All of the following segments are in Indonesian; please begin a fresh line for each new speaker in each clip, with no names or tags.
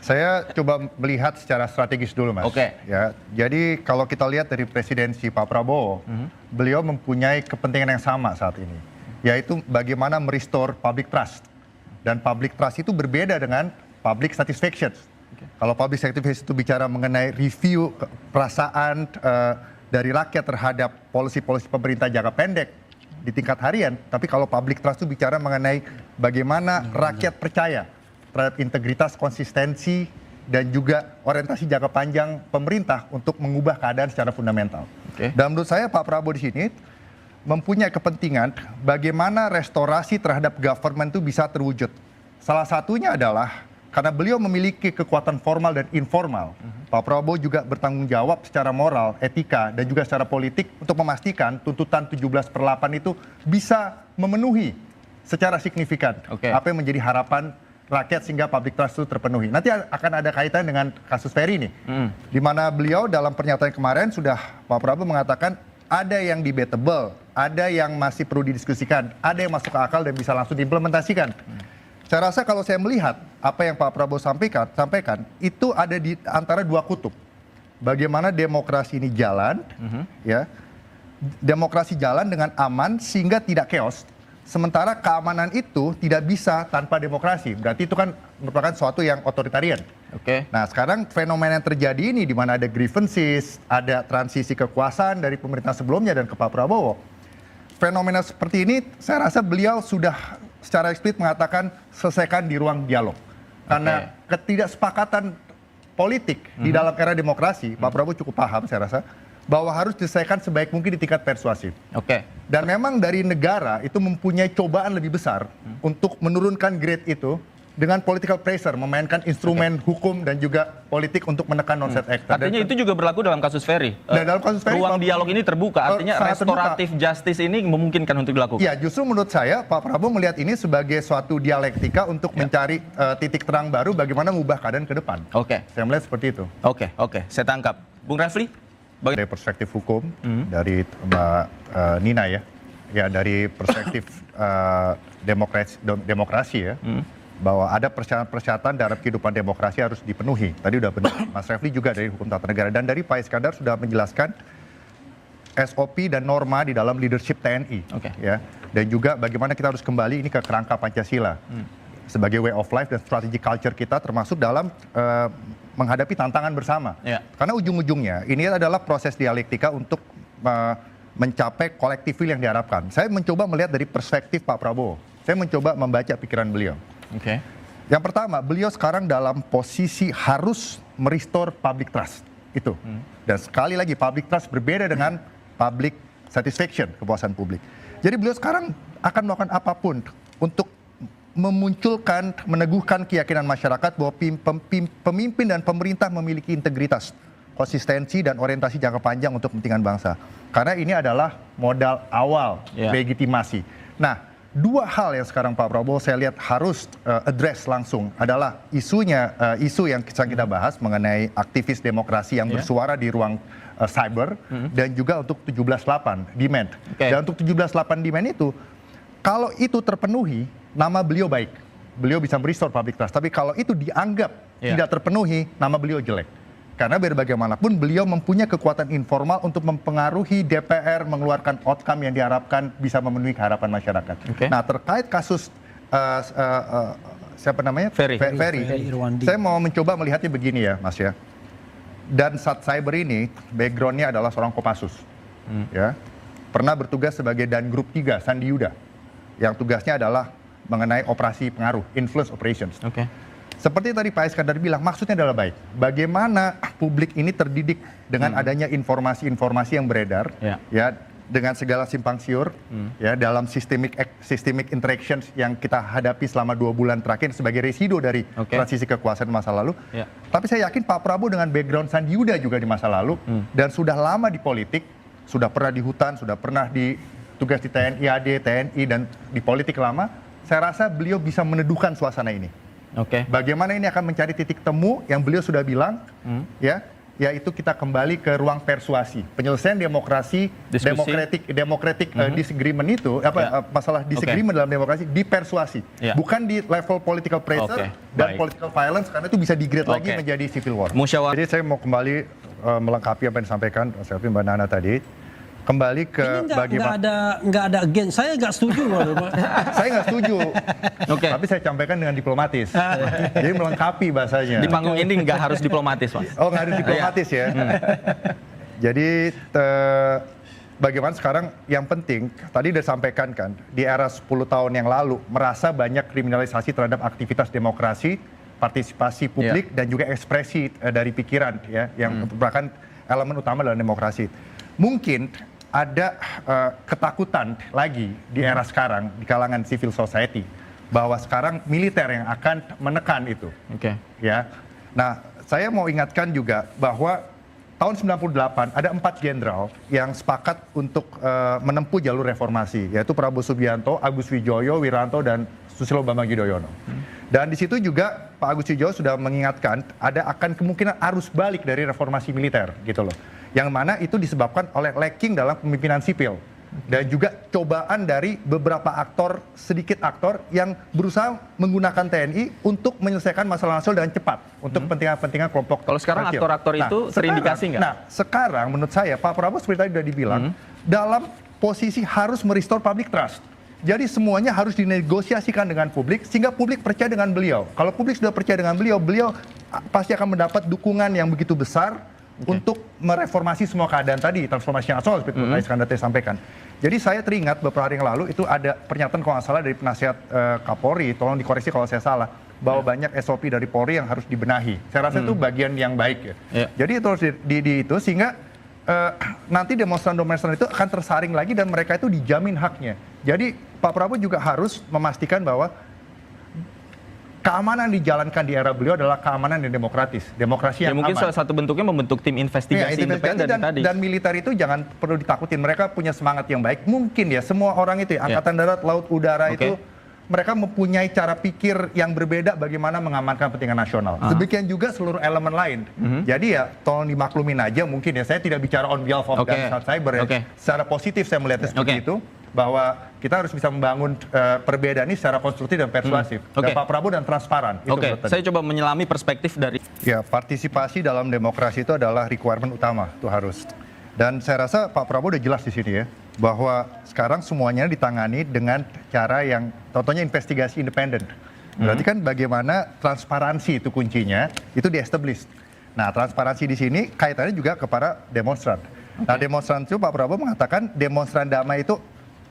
Saya coba melihat secara strategis dulu, Mas.
Oke.
Ya, jadi kalau kita lihat dari presidensi Pak Prabowo, beliau mempunyai kepentingan yang sama saat ini, yaitu bagaimana merestore public trust. Dan public trust itu berbeda dengan public satisfaction. Kalau public satisfaction itu bicara mengenai review perasaan dari rakyat terhadap polisi-polisi pemerintah jangka pendek di tingkat harian, tapi kalau public trust itu bicara mengenai bagaimana rakyat percaya terhadap integritas, konsistensi, dan juga orientasi jangka panjang pemerintah untuk mengubah keadaan secara fundamental. Dan menurut saya Pak Prabowo di sini mempunyai kepentingan bagaimana restorasi terhadap government itu bisa terwujud. Salah satunya adalah karena beliau memiliki kekuatan formal dan informal, Pak Prabowo juga bertanggung jawab secara moral, etika, dan juga secara politik untuk memastikan tuntutan 17/8 itu bisa memenuhi secara signifikan apa yang menjadi harapan rakyat sehingga public trust itu terpenuhi. Nanti akan ada kaitan dengan kasus Ferry ini, di mana beliau dalam pernyataan kemarin sudah Pak Prabowo mengatakan ada yang debatable, ada yang masih perlu didiskusikan, ada yang masuk ke akal dan bisa langsung diimplementasikan. Saya rasa kalau saya melihat apa yang Pak Prabowo sampaikan itu ada di antara dua kutub. Bagaimana demokrasi ini jalan, ya, demokrasi jalan dengan aman sehingga tidak chaos. Sementara keamanan itu tidak bisa tanpa demokrasi. Berarti itu kan merupakan suatu yang otoritarian. Nah sekarang fenomena yang terjadi ini di mana ada grievances, ada transisi kekuasaan dari pemerintah sebelumnya dan ke Pak Prabowo. Fenomena seperti ini saya rasa beliau sudah secara eksplisit mengatakan selesaikan di ruang dialog. Karena ketidaksepakatan politik di dalam era demokrasi, Pak Prabowo cukup paham saya rasa, bahwa harus diselesaikan sebaik mungkin di tingkat persuasif. Dan memang dari negara itu mempunyai cobaan lebih besar untuk menurunkan grade itu dengan political pressure, memainkan instrumen hukum dan juga politik untuk menekan non-state actor.
Artinya itu juga berlaku dalam kasus Ferry.
Dalam kasus Ferry,
ruang dialog ini terbuka, artinya restoratif justice ini memungkinkan untuk dilakukan.
Ya, justru menurut saya Pak Prabowo melihat ini sebagai suatu dialektika untuk mencari titik terang baru bagaimana mengubah keadaan ke depan. Saya melihat seperti itu.
Saya tangkap. Bung Refli?
Dari perspektif hukum, dari Mbak Nina ya dari perspektif demokrasi ya, bahwa ada persyaratan dalam kehidupan demokrasi harus dipenuhi. Tadi udah benar, Mas Refli juga dari hukum tata negara, dan dari Pak Iskandar sudah menjelaskan SOP dan norma di dalam leadership TNI, ya, dan juga bagaimana kita harus kembali ini ke kerangka Pancasila sebagai way of life dan strategi culture kita, termasuk dalam menghadapi tantangan bersama. Karena ujung-ujungnya ini adalah proses dialektika untuk mencapai collective will yang diharapkan. Saya mencoba melihat dari perspektif Pak Prabowo. Saya mencoba membaca pikiran beliau. Yang pertama, beliau sekarang dalam posisi harus merestore public trust. Itu. Dan sekali lagi, public trust berbeda dengan public satisfaction, kepuasan publik. Jadi beliau sekarang akan melakukan apapun untuk memunculkan, meneguhkan keyakinan masyarakat bahwa pemimpin dan pemerintah memiliki integritas, konsistensi, dan orientasi jangka panjang untuk kepentingan bangsa. Karena ini adalah modal awal legitimasi. Nah, dua hal yang sekarang Pak Prabowo saya lihat harus address langsung adalah isu yang sedang kita bahas mengenai aktivis demokrasi yang bersuara di ruang cyber, dan juga untuk 17/8 demand. Dan untuk 17/8 demand itu, kalau itu terpenuhi, nama beliau baik. Beliau bisa merestore public trust. Tapi kalau itu dianggap tidak terpenuhi, nama beliau jelek. Karena biar bagaimanapun beliau mempunyai kekuatan informal untuk mempengaruhi DPR mengeluarkan outcome yang diharapkan bisa memenuhi harapan masyarakat. Nah, terkait kasus siapa namanya? Ferry. Saya mau mencoba melihatnya begini ya, Mas ya. Dan saat cyber ini backgroundnya adalah seorang Kopassus. Ya. Pernah bertugas sebagai Dangrup 3 Sandi Yuda, yang tugasnya adalah mengenai operasi pengaruh, influence operations. Seperti tadi Pak Iskandar bilang, maksudnya adalah baik. Bagaimana publik ini terdidik dengan adanya informasi-informasi yang beredar, ya, dengan segala simpang siur, ya, dalam systemic interactions yang kita hadapi selama 2 bulan terakhir sebagai residu dari transisi kekuasaan masa lalu. Tapi saya yakin Pak Prabowo dengan background Sandi Yuda juga di masa lalu, dan sudah lama di politik, sudah pernah di hutan, sudah pernah di tugas di TNI, AD, TNI, dan di politik lama. Saya rasa beliau bisa meneduhkan suasana ini. Bagaimana ini akan mencari titik temu yang beliau sudah bilang, ya, yaitu kita kembali ke ruang persuasi. Penyelesaian demokrasi, democratic disagreement itu, masalah disagreement dalam demokrasi dipersuasi. Bukan di level political pressure dan political violence, karena itu bisa di-grade lagi menjadi civil war. Jadi saya mau kembali melengkapi apa yang disampaikan Selvi, Mbak Nana tadi. Kembali ke bagaimana
nggak ada again. Saya nggak setuju.
Saya nggak setuju. Tapi saya sampaikan dengan diplomatis. Jadi melengkapi bahasanya.
Di panggung ini nggak harus diplomatis, Mas.
Oh, nggak harus diplomatis ya. Jadi bagaimana sekarang yang penting tadi udah disampaikan kan, di era 10 tahun yang lalu merasa banyak kriminalisasi terhadap aktivitas demokrasi, partisipasi publik dan juga ekspresi dari pikiran ya, yang merupakan elemen utama dalam demokrasi. Mungkin ada ketakutan lagi di era sekarang di kalangan civil society bahwa sekarang militer yang akan menekan itu. Ya. Nah, saya mau ingatkan juga bahwa tahun 98 ada 4 jenderal yang sepakat untuk menempuh jalur reformasi, yaitu Prabowo Subianto, Agus Wijoyo, Wiranto, dan Susilo Bambang Yudhoyono. Dan di situ juga Pak Agus Wijoyo sudah mengingatkan ada akan kemungkinan arus balik dari reformasi militer gitu loh. Yang mana itu disebabkan oleh lacking dalam pemimpinan sipil. Dan juga cobaan dari beberapa sedikit aktor yang berusaha menggunakan TNI untuk menyelesaikan masalah nasional dengan cepat. Untuk kepentingan-kepentingan kelompok.
Kalau sekarang aktor-aktor itu terindikasi nggak?
Nah, sekarang menurut saya Pak Prabowo seperti tadi sudah dibilang, dalam posisi harus merestore public trust. Jadi semuanya harus dinegosiasikan dengan publik sehingga publik percaya dengan beliau. Kalau publik sudah percaya dengan beliau, beliau pasti akan mendapat dukungan yang begitu besar untuk mereformasi semua keadaan tadi, transformasi nasional seperti Pak Iskandar tadi sampaikan. Jadi saya teringat beberapa hari yang lalu itu ada pernyataan kalau nggak salah dari penasihat Kapolri, tolong dikoreksi kalau saya salah, bahwa banyak SOP dari Polri yang harus dibenahi. Saya rasa itu bagian yang baik ya. Jadi itu harus itu sehingga nanti demonstran-demonstran itu akan tersaring lagi dan mereka itu dijamin haknya. Jadi Pak Prabowo juga harus memastikan bahwa keamanan dijalankan di era beliau adalah keamanan yang demokratis, demokrasi yang
mungkin
aman.
Salah satu bentuknya membentuk tim investigasi independen tadi.
Dan militer itu jangan perlu ditakutin, mereka punya semangat yang baik. Mungkin ya semua orang itu, angkatan darat, laut, udara itu mereka mempunyai cara pikir yang berbeda bagaimana mengamankan kepentingan nasional. Demikian juga seluruh elemen lain. Jadi ya tolong dimaklumin aja mungkin ya. Saya tidak bicara on behalf of Dansat Cyber ya. Secara positif saya melihatnya seperti itu. Bahwa kita harus bisa membangun perbedaan ini secara konstruktif dan persuasif. Dan Pak Prabowo dan transparan.
Saya coba menyelami perspektif dari...
Ya, partisipasi dalam demokrasi itu adalah requirement utama. Itu harus. Dan saya rasa Pak Prabowo udah jelas di sini ya. Bahwa sekarang semuanya ditangani dengan cara yang, contohnya investigasi independen. Berarti kan bagaimana transparansi itu kuncinya, itu di-establish. Nah, transparansi di sini kaitannya juga kepada demonstran. Nah, demonstran itu Pak Prabowo mengatakan demonstran damai itu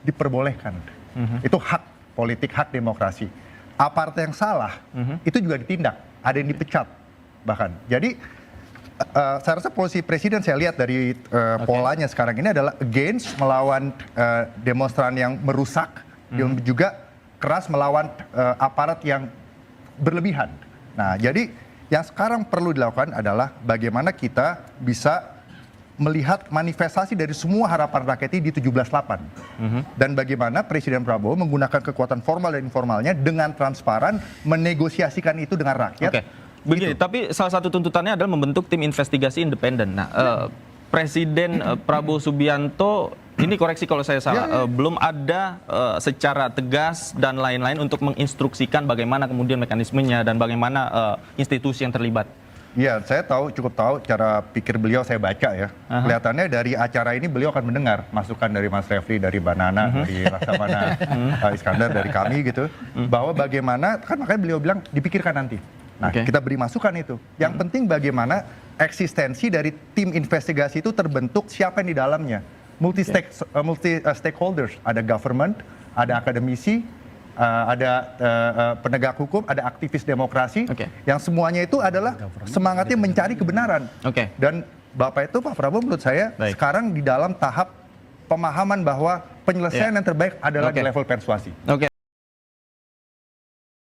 diperbolehkan. Itu hak politik, hak demokrasi. Aparat yang salah, itu juga ditindak. Ada yang dipecat bahkan. Jadi, saya rasa posisi presiden saya lihat dari polanya sekarang ini adalah against, melawan demonstran yang merusak, dan juga keras melawan aparat yang berlebihan. Nah, jadi yang sekarang perlu dilakukan adalah bagaimana kita bisa melihat manifestasi dari semua harapan rakyat ini di 17/8. Dan bagaimana Presiden Prabowo menggunakan kekuatan formal dan informalnya dengan transparan menegosiasikan itu dengan rakyat.
Begini, tapi salah satu tuntutannya adalah membentuk tim investigasi independen. Nah, Presiden Prabowo Subianto, ini koreksi kalau saya salah, belum ada secara tegas dan lain-lain untuk menginstruksikan bagaimana kemudian mekanismenya dan bagaimana institusi yang terlibat.
Iya, saya cukup tahu cara pikir beliau, saya baca ya. Kelihatannya dari acara ini beliau akan mendengar masukan dari Mas Refli, dari Mbak Nana, dari Laksamana Iskandar, dari kami gitu. Bahwa bagaimana, kan makanya beliau bilang dipikirkan nanti. Nah, kita beri masukan itu. Yang penting bagaimana eksistensi dari tim investigasi itu terbentuk, siapa yang di dalamnya. Multi stakeholders, ada government, ada akademisi, ada penegak hukum, ada aktivis demokrasi, yang semuanya itu adalah semangatnya mencari kebenaran. Dan Bapak itu, Pak Prabowo menurut saya sekarang di dalam tahap pemahaman bahwa penyelesaian yang terbaik adalah di level persuasi.